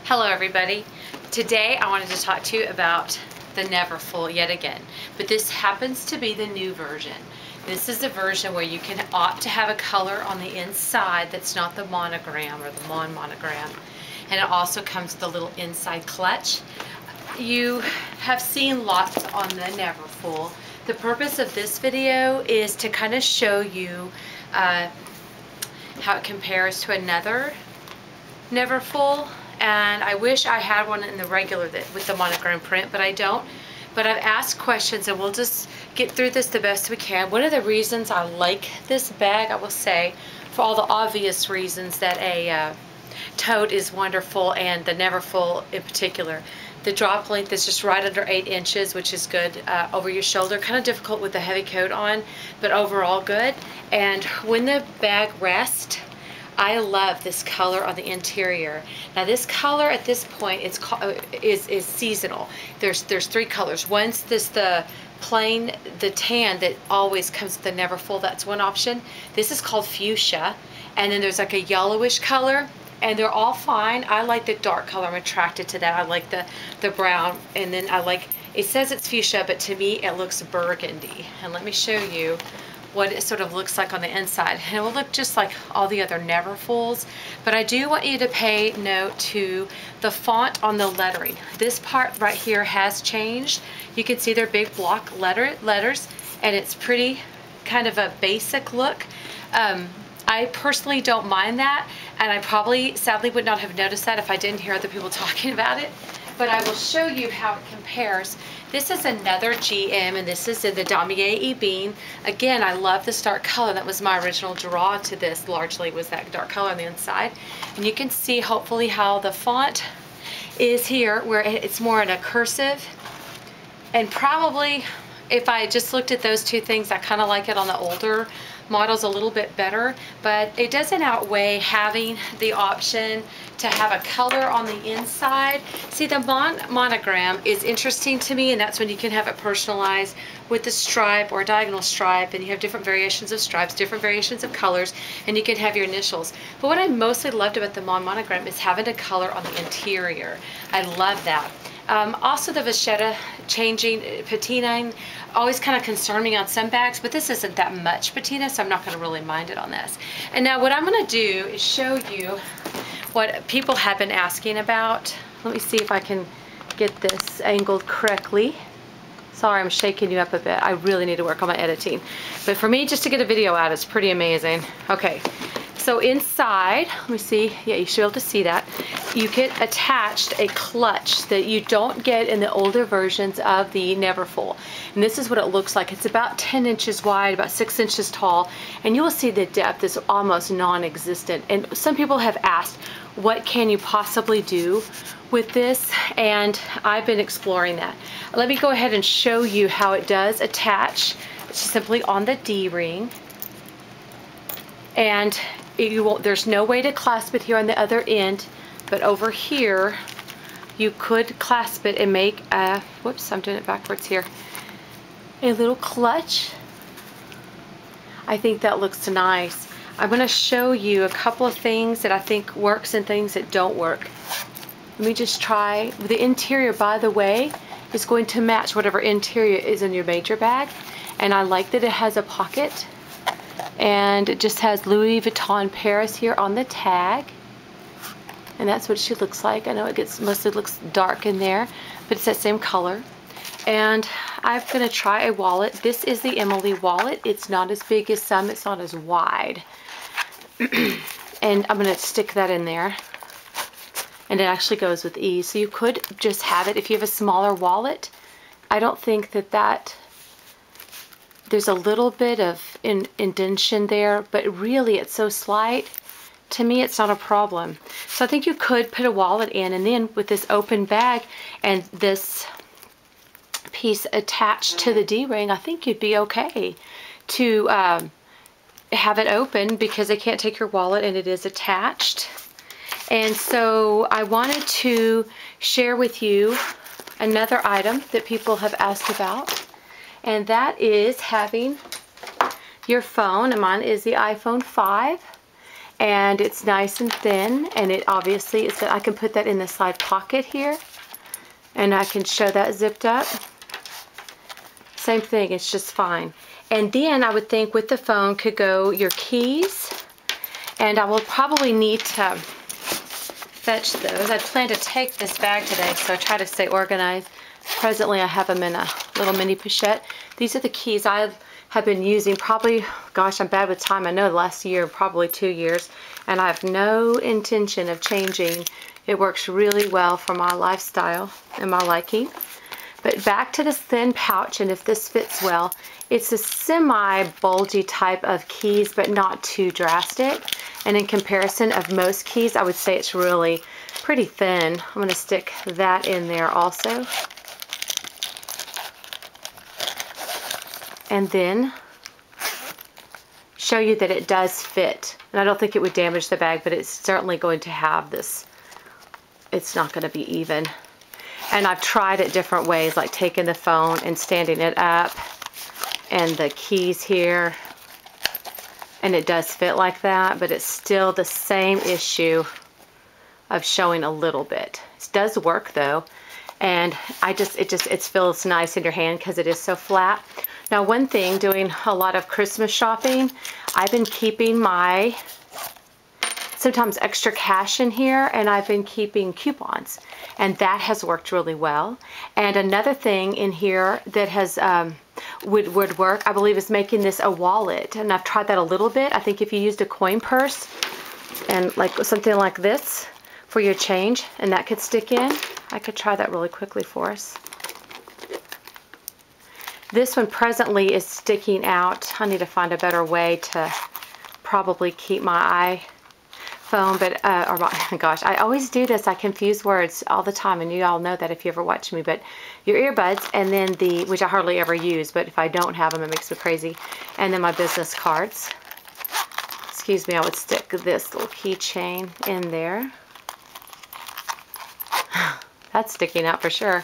Hello everybody. Today I wanted to talk to you about the Neverfull yet again, but this happens to be the new version. This is the version where you can opt to have a color on the inside that's not the monogram or the monogram, and it also comes with a little inside clutch. You have seen lots on the Neverfull. The purpose of this video is to kind of show you how it compares to another Neverfull. And I wish I had one in the regular with the monogram print, but I don't. But I've asked questions and we'll just get through this the best we can. One of the reasons I like this bag, I will say, for all the obvious reasons that a tote is wonderful and the Neverfull in particular. The drop length is just right under 8 inches, which is good over your shoulder. Kind of difficult with the heavy coat on, but overall good. And when the bag rests, I love this color on the interior. Now this color at this point is seasonal. There's 3 colors. One's the plain, the tan that always comes with the Neverfull. That's one option. This is called fuchsia. And then there's like a yellowish color. And they're all fine. I like the dark color. I'm attracted to that. I like the brown. And then I like, it says it's fuchsia, but to me it looks burgundy. And let me show you what it sort of looks like on the inside. And it will look just like all the other Neverfulls, but I do want you to pay note to the font on the lettering. This part right here has changed. You can see they're big block letters, and it's pretty kind of a basic look. I personally don't mind that, and I probably sadly would not have noticed that if I didn't hear other people talking about it. But I will show you how it compares. This is another GM, and this is in the Damier Ebene. Again, I love this dark color. That was my original draw to this, largely, was that dark color on the inside. And you can see, hopefully, how the font is here, where it's more in a cursive. And probably, if I just looked at those 2 things, I kind of like it on the older models a little bit better, but it doesn't outweigh having the option to have a color on the inside. See, the monogram is interesting to me, and that's when you can have it personalized with the stripe or a diagonal stripe, and you have different variations of stripes, different variations of colors, and you can have your initials. But what I mostly loved about the monogram is having a color on the interior. I love that. Also the vachetta changing, patinaing, always kind of concerned me on some bags, but this isn't that much patina, so I'm not going to really mind it on this. And now what I'm going to do is show you what people have been asking about. Let me see if I can get this angled correctly. Sorry, I'm shaking you up a bit. I really need to work on my editing. But for me, just to get a video out, it's pretty amazing. Okay. So inside, let me see, yeah, you should be able to see that. You get attached a clutch that you don't get in the older versions of the Neverfull. And this is what it looks like. It's about 10 inches wide, about 6 inches tall, and you will see the depth is almost non-existent. And some people have asked, what can you possibly do with this? And I've been exploring that. Let me go ahead and show you how it does attach. It's simply on the D-ring. And there's no way to clasp it here on the other end, but over here you could clasp it and make a, whoops, I'm doing it backwards here, a little clutch. I think that looks nice. I'm going to show you a couple of things that I think works and things that don't work. Let me just try. The interior, by the way, is going to match whatever interior is in your major bag, and I like that it has a pocket. And it just has Louis Vuitton Paris here on the tag. And that's what she looks like. I know it mostly looks dark in there, but it's that same color. And I'm going to try a wallet. This is the Emily wallet. It's not as big as some. It's not as wide. And I'm going to stick that in there. And it actually goes with ease. So you could just have it if you have a smaller wallet. I don't think that there's a little bit of indentation there, but really it's so slight. To me, it's not a problem. So I think you could put a wallet in, and then with this open bag and this piece attached to the D-ring, I think you'd be okay to have it open, because they can't take your wallet and it is attached. And so I wanted to share with you another item that people have asked about. And that is having your phone, and mine is the iPhone 5, and it's nice and thin, and it obviously is that I can put that in the side pocket here, and I can show that zipped up. Same thing, it's just fine. And then I would think with the phone could go your keys, and I will probably need to fetch those. I plan to take this bag today, so I try to stay organized. Presently I have them in a little mini pochette. These are the keys I have been using probably, gosh, I'm bad with time. I know the last year, probably 2 years, and I have no intention of changing. It works really well for my lifestyle and my liking. But back to this thin pouch, and if this fits well, it's a semi-bulgy type of keys, but not too drastic. And in comparison of most keys, I would say it's really pretty thin. I'm going to stick that in there also. And then show you that it does fit. And I don't think it would damage the bag, but it's certainly going to have this. It's not going to be even. And I've tried it different ways, like taking the phone and standing it up and the keys here. And it does fit like that, but it's still the same issue of showing a little bit. It does work though. And it feels nice in your hand because it is so flat. Now, one thing, doing a lot of Christmas shopping, I've been keeping my sometimes extra cash in here, and I've been keeping coupons, and that has worked really well. And another thing in here that has would work, I believe, is making this a wallet, and I've tried that a little bit. I think if you used a coin purse and like something like this for your change, and that could stick in, I could try that really quickly for us. This one presently is sticking out. I need to find a better way to probably keep my iPhone, but, oh my gosh, I always do this. I confuse words all the time, and you all know that if you ever watch me, but your earbuds, and then which I hardly ever use, but if I don't have them, it makes me crazy, and then my business cards. Excuse me, I would stick this little keychain in there. That's sticking out for sure.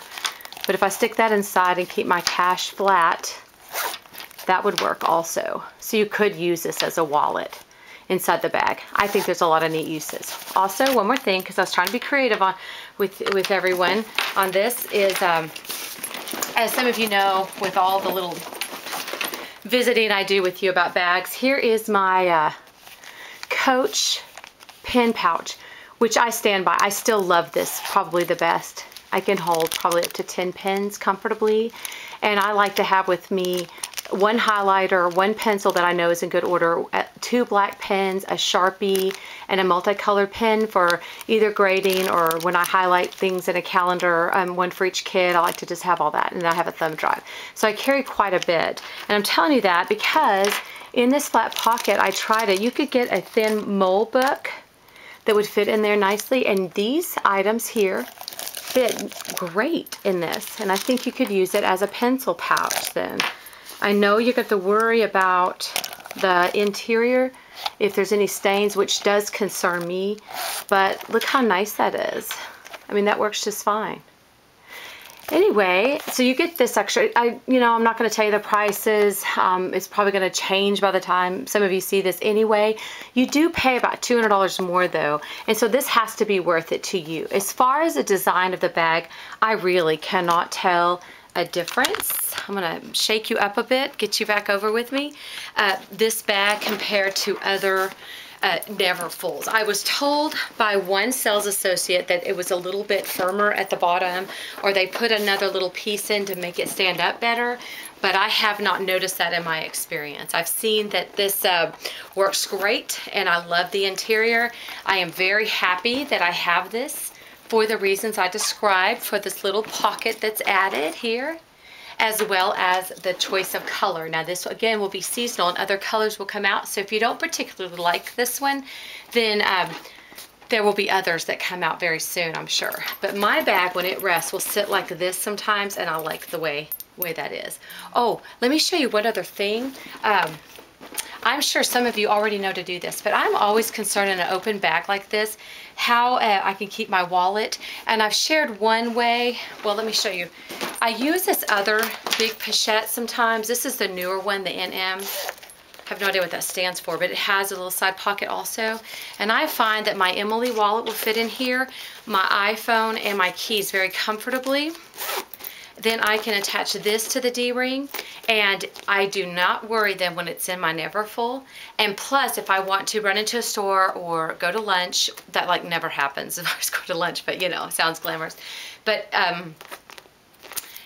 But if I stick that inside and keep my cash flat, that would work also. So you could use this as a wallet inside the bag. I think there's a lot of neat uses. Also, one more thing, because I was trying to be creative with everyone on this, is as some of you know, with all the little visiting I do with you about bags, here is my Coach pen pouch, which I stand by. I still love this, probably the best. I can hold probably up to 10 pens comfortably, and I like to have with me one highlighter, one pencil that I know is in good order, 2 black pens, a Sharpie, and a multicolored pen for either grading or when I highlight things in a calendar, one for each kid. I like to just have all that, and I have a thumb drive. So I carry quite a bit, and I'm telling you that because in this flat pocket, I tried it. You could get a thin mole book that would fit in there nicely, and these items here fit great in this, and I think you could use it as a pencil pouch then. I know you got to worry about the interior if there's any stains, which does concern me, but look how nice that is. I mean, that works just fine. Anyway, so you get this extra, I'm not going to tell you the prices. It's probably going to change by the time some of you see this anyway. You do pay about $200 more though, and so this has to be worth it to you. As far as the design of the bag, I really cannot tell a difference. I'm going to shake you up a bit, get you back over with me. This bag compared to other Neverfulls. I was told by one sales associate that it was a little bit firmer at the bottom, or they put another little piece in to make it stand up better, but I have not noticed that in my experience. I've seen that this works great, and I love the interior. I am very happy that I have this for the reasons I described, for this little pocket that's added here, as well as the choice of color. Now this again will be seasonal and other colors will come out, so if you don't particularly like this one, then there will be others that come out very soon, I'm sure. But my bag, when it rests, will sit like this sometimes, and I like the way that is. Oh, let me show you one other thing. I'm sure some of you already know to do this, but I'm always concerned in an open bag like this how I can keep my wallet. And I've shared one way. Well, let me show you. I use this other big pochette sometimes. This is the newer one, the NM. I have no idea what that stands for, but it has a little side pocket also. And I find that my Emily wallet will fit in here, my iPhone and my keys very comfortably. Then I can attach this to the D-ring, and I do not worry then when it's in my Neverfull. And plus, if I want to run into a store or go to lunch, that like never happens if I just go to lunch, but you know, sounds glamorous. But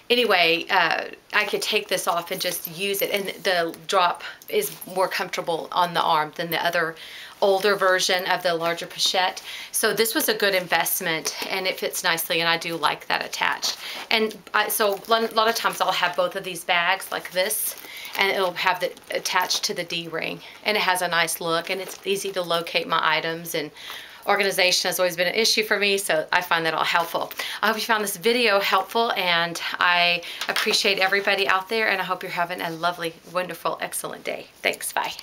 anyway, I could take this off and just use it, and the drop is more comfortable on the arm than the other older version of the larger pochette. So this was a good investment, and it fits nicely, and I do like that attached. And so a lot of times I'll have both of these bags like this, and it'll have it attached to the D-ring, and it has a nice look, and it's easy to locate my items, and organization has always been an issue for me, so I find that all helpful. I hope you found this video helpful, and I appreciate everybody out there, and I hope you're having a lovely, wonderful, excellent day. Thanks. Bye.